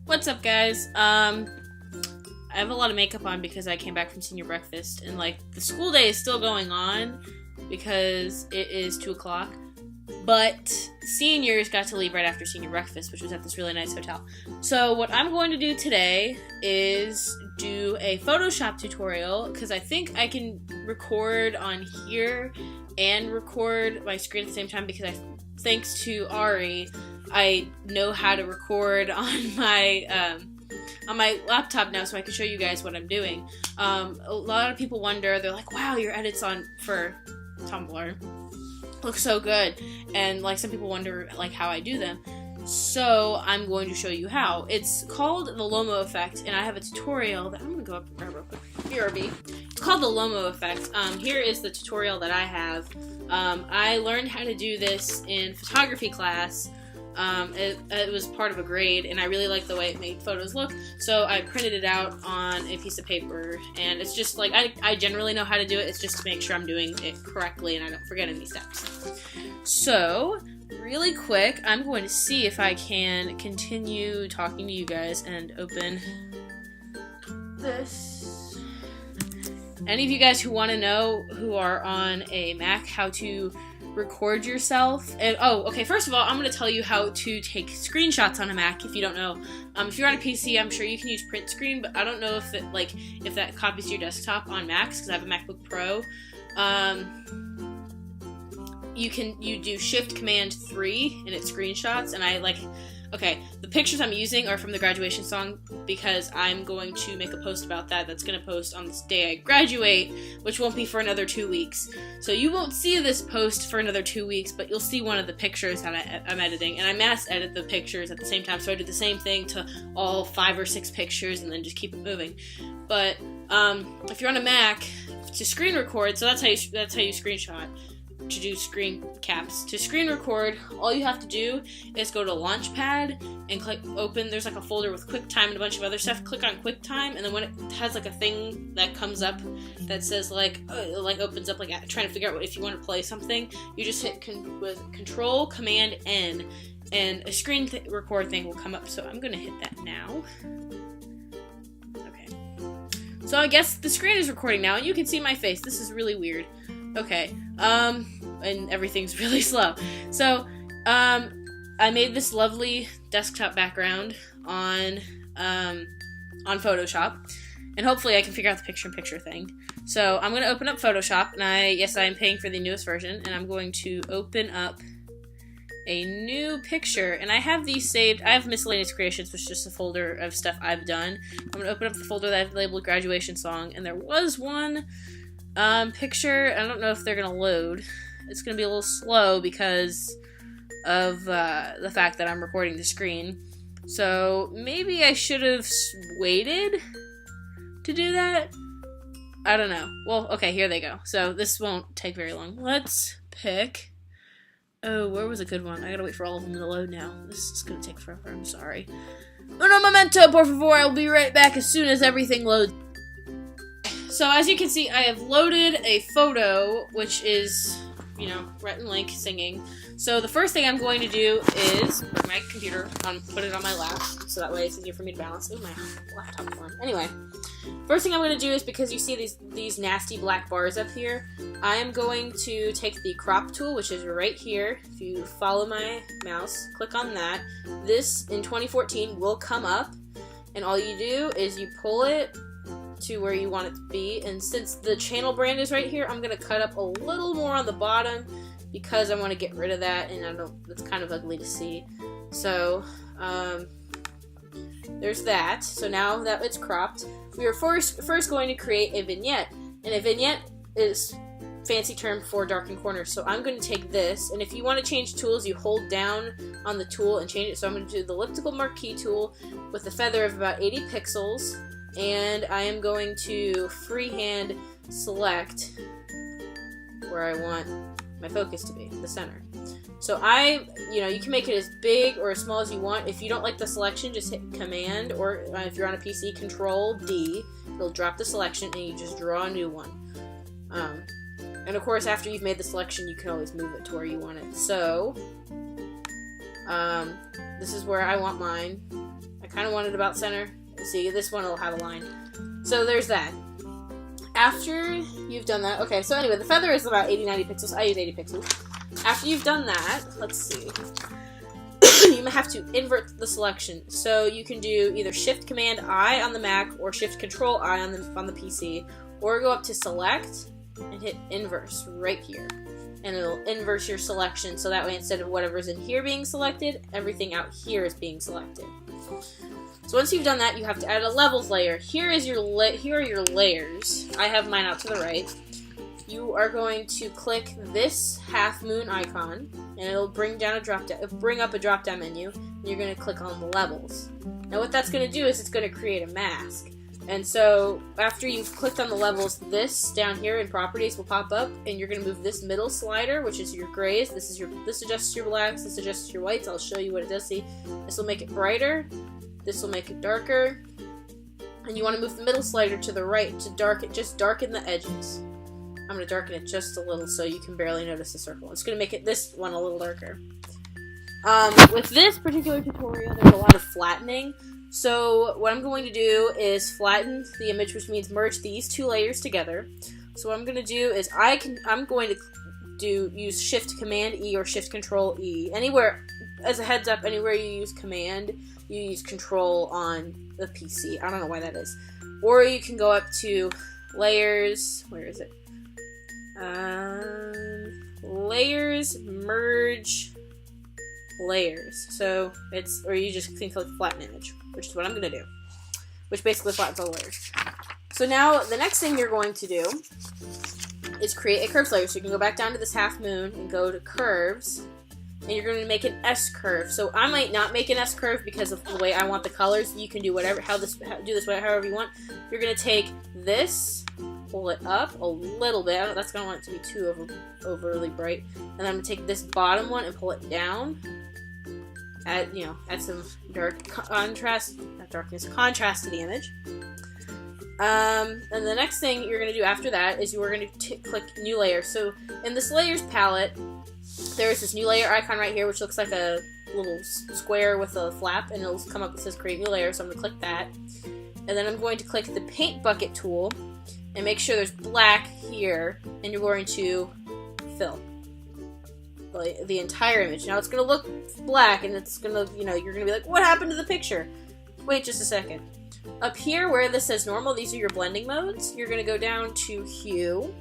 What's up, guys? I have a lot of makeup on because I came back from senior breakfast, and like the school day is still going on because it is 2 o'clock. But seniors got to leave right after senior breakfast, which was at this really nice hotel. So what I'm going to do today is do a Photoshop tutorial because I think I can record on here and record my screen at the same time because thanks to Ari, I know how to record on my laptop now, so I can show you guys what I'm doing. A lot of people wonder, they're like, wow, your edits for Tumblr look so good, and like some people wonder like how I do them. So I'm going to show you how. It's called the lomo effect, and I have a tutorial that I'm gonna go up and grab real quick. BRB. It's called the lomo effect. Here is the tutorial that I have. I learned how to do this in photography class. It was part of a grade, and I really liked the way it made photos look, so I printed it out on a piece of paper, and it's just like, I generally know how to do it, it's just to make sure I'm doing it correctly and I don't forget any steps. So, really quick, I'm going to see if I can continue talking to you guys and open this. Any of you guys who want to know, who are on a Mac, how to record yourself, and okay, first of all, I'm going to tell you how to take screenshots on a Mac if you don't know. If you're on a PC, I'm sure you can use print screen, but I don't know if if that copies to your desktop on Macs, because I have a MacBook Pro. You do Shift Command 3 and it screenshots, and okay, the pictures I'm using are from the graduation song because I'm going to make a post about that. That's going to post on this day I graduate, which won't be for another 2 weeks. So you won't see this post for another 2 weeks, but you'll see one of the pictures that I'm editing. And I mass edit the pictures at the same time, so I do the same thing to all 5 or 6 pictures and then just keep it moving. But if you're on a Mac, to screen record, so that's how you screenshot. To do screen caps. To screen record, all you have to do is go to Launchpad and click open. There's like a folder with QuickTime and a bunch of other stuff. Click on QuickTime, and then when it has like a thing that comes up that says opens up trying to figure out if you want to play something, you just hit with Control Command N, and a screen record thing will come up. So I'm gonna hit that now. Okay. So I guess the screen is recording now, and you can see my face. This is really weird. Okay, and everything's really slow. So, I made this lovely desktop background on Photoshop, and hopefully I can figure out the picture-in-picture thing. So, I'm going to open up Photoshop, and I am paying for the newest version, and I'm going to open up a new picture, and I have these saved. I have miscellaneous creations, which is just a folder of stuff I've done. I'm going to open up the folder that I've labeled graduation song, and there was one picture. I don't know if they're gonna load. It's gonna be a little slow because of the fact that I'm recording the screen. So maybe I should have waited to do that. I don't know. Well, okay, here they go. So this won't take very long. Let's pick. Oh, where was a good one? I gotta wait for all of them to load now. This is gonna take forever. I'm sorry. Uno momento, por favor. I'll be right back as soon as everything loads. So as you can see, I have loaded a photo, which is, Rhett and Link singing. So the first thing I'm going to do is put my computer put it on my lap, so that way it's easier for me to balance. Ooh, my laptop form. Anyway, first thing I'm going to do is, because you see these nasty black bars up here, I am going to take the crop tool, which is right here. If you follow my mouse, click on that. This, in 2014, will come up, and all you do is you pull it to where you want it to be, and since the channel brand is right here, I'm going to cut up a little more on the bottom because I want to get rid of that, and it's kind of ugly to see. So there's that. So now that it's cropped, we are first going to create a vignette, and a vignette is fancy term for darken corners. So I'm going to take this, and if you want to change tools, you hold down on the tool and change it. So I'm going to do the elliptical marquee tool with a feather of about 80 pixels, and I am going to freehand select where I want my focus to be, the center. So you can make it as big or as small as you want. If you don't like the selection, just hit Command, or if you're on a PC, Control D. It'll drop the selection, and you just draw a new one. And of course, after you've made the selection, you can always move it to where you want it. So, this is where I want mine. kind of want it about center. See, this one will have a line. So there's that. After you've done that, okay, so anyway, the feather is about 80-90 pixels. I use 80 pixels. After you've done that, let's see. You have to invert the selection. So you can do either Shift-Command-I on the Mac or Shift-Control-I on the PC, or go up to Select and hit Inverse right here. And it'll inverse your selection, so that way instead of whatever's in here being selected, everything out here is being selected. So once you've done that, you have to add a levels layer. Here are your layers. I have mine out to the right. You are going to click this half moon icon, and it'll bring up a drop down menu. And you're going to click on the levels. Now what that's going to do is it's going to create a mask. And so after you've clicked on the levels, this down here in properties will pop up, and you're going to move this middle slider, which is your grays. This adjusts your blacks. This adjusts your whites. I'll show you what it does. See, this will make it brighter. This will make it darker. And you want to move the middle slider to the right to just darken the edges. I'm going to darken it just a little so you can barely notice the circle. It's going to make this one a little darker. With this particular tutorial, there's a lot of flattening. So what I'm going to do is flatten the image, which means merge these two layers together. So what I'm going to do is I'm going to use Shift-Command-E or Shift-Control-E. Anywhere, as a heads up, anywhere you use Command, you use Control on the PC. I don't know why that is. Or you can go up to Layers, where is it? Layers, Merge, Layers. So or you just can click Flatten Image, which is what I'm going to do. Which basically flattens all the layers. So now, the next thing you're going to do is create a curves layer. So you can go back down to this half moon and go to Curves. And you're going to make an S curve. So I might not make an S curve because of the way I want the colors. You can do whatever, do this however you want. You're going to take this, pull it up a little bit. That's going to want it to be too overly bright. And I'm going to take this bottom one and pull it down. Add some contrast to the image. And the next thing you're going to do after that is you're going to click New Layer. So in this Layers palette, there's this new layer icon right here, which looks like a little square with a flap, and it'll come up that says Create New Layer, so I'm going to click that. And then I'm going to click the Paint Bucket tool, and make sure there's black here, and you're going to fill the entire image. Now it's going to look black, and it's going to, you're going to be like, what happened to the picture? Wait just a second. Up here where this says normal, these are your blending modes. You're going to go down to Hue.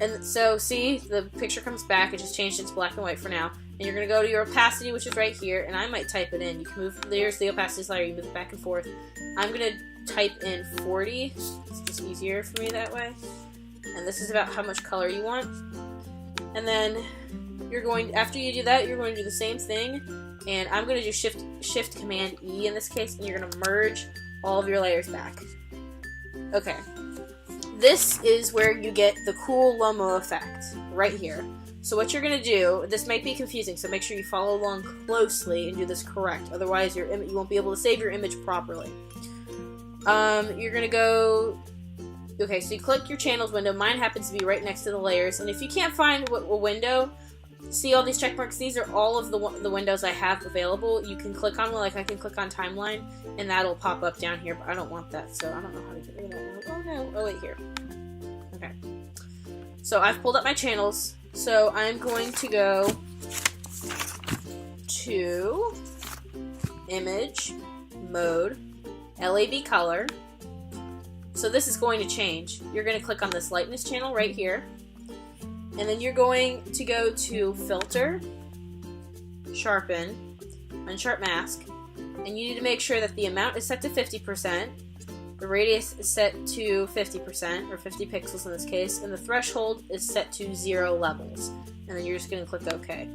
And so, see, the picture comes back. It just changed it to black and white for now. And you're going to go to your opacity, which is right here. And I might type it in. You can move, there's the opacity slider. You move it back and forth. I'm going to type in 40. It's just easier for me that way. And this is about how much color you want. And then after you do that, you're going to do the same thing. And I'm going to do Shift-Command-E in this case. And you're going to merge all of your layers back. Okay. This is where you get the cool Lomo effect, right here. So what you're going to do, this might be confusing, so make sure you follow along closely and do this correct. Otherwise, you won't be able to save your image properly. You're going to go... Okay, so you click your channels window. Mine happens to be right next to the layers. And if you can't find a window, see all these check marks? These are all of the windows I have available. You can click on one, like I can click on Timeline, and that'll pop up down here, but I don't want that, so I don't know how to get rid of that. Oh no, oh wait, here. Okay. So I've pulled up my channels, so I'm going to go to Image, Mode, LAB Color. So this is going to change. You're going to click on this Lightness channel right here. And then you're going to go to Filter, Sharpen, Unsharp Mask, and you need to make sure that the amount is set to 50%, the radius is set to 50%, or 50 pixels in this case, and the threshold is set to 0 levels. And then you're just going to click OK.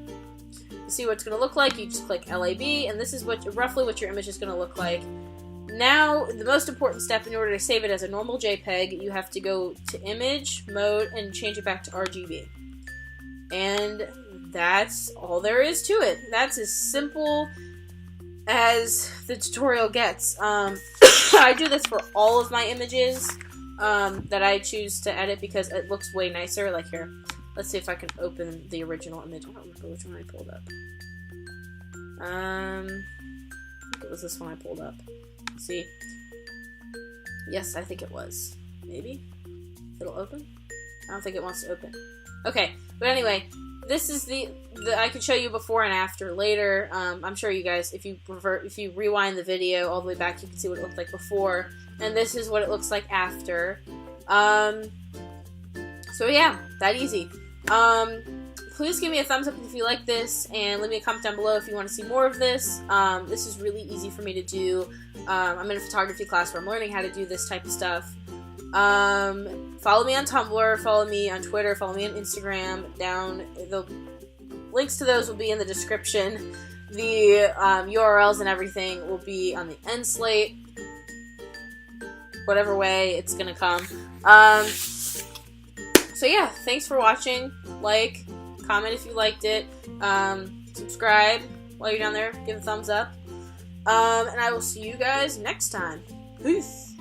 To see what it's going to look like, you just click LAB, and this is roughly what your image is going to look like. Now, the most important step, in order to save it as a normal JPEG, you have to go to Image, Mode, and change it back to RGB. And that's all there is to it. That's as simple as the tutorial gets. I do this for all of my images that I choose to edit because it looks way nicer. Like here, let's see if I can open the original image. I don't remember which one I pulled up. was this one I pulled up. See? Yes, I think it was. Maybe? It'll open? I don't think it wants to open. Okay, but anyway, this is the I could show you before and after later. I'm sure you guys, if you rewind the video all the way back, you can see what it looked like before, and this is what it looks like after. So yeah, that easy. Please give me a thumbs up if you like this, and leave me a comment down below if you want to see more of this. This is really easy for me to do. I'm in a photography class where I'm learning how to do this type of stuff. Follow me on Tumblr, follow me on Twitter, follow me on Instagram. The links to those will be in the description. The URLs and everything will be on the end slate. Whatever way it's gonna come. So yeah, thanks for watching. Like, comment if you liked it. Subscribe while you're down there. Give a thumbs up. And I will see you guys next time. Peace.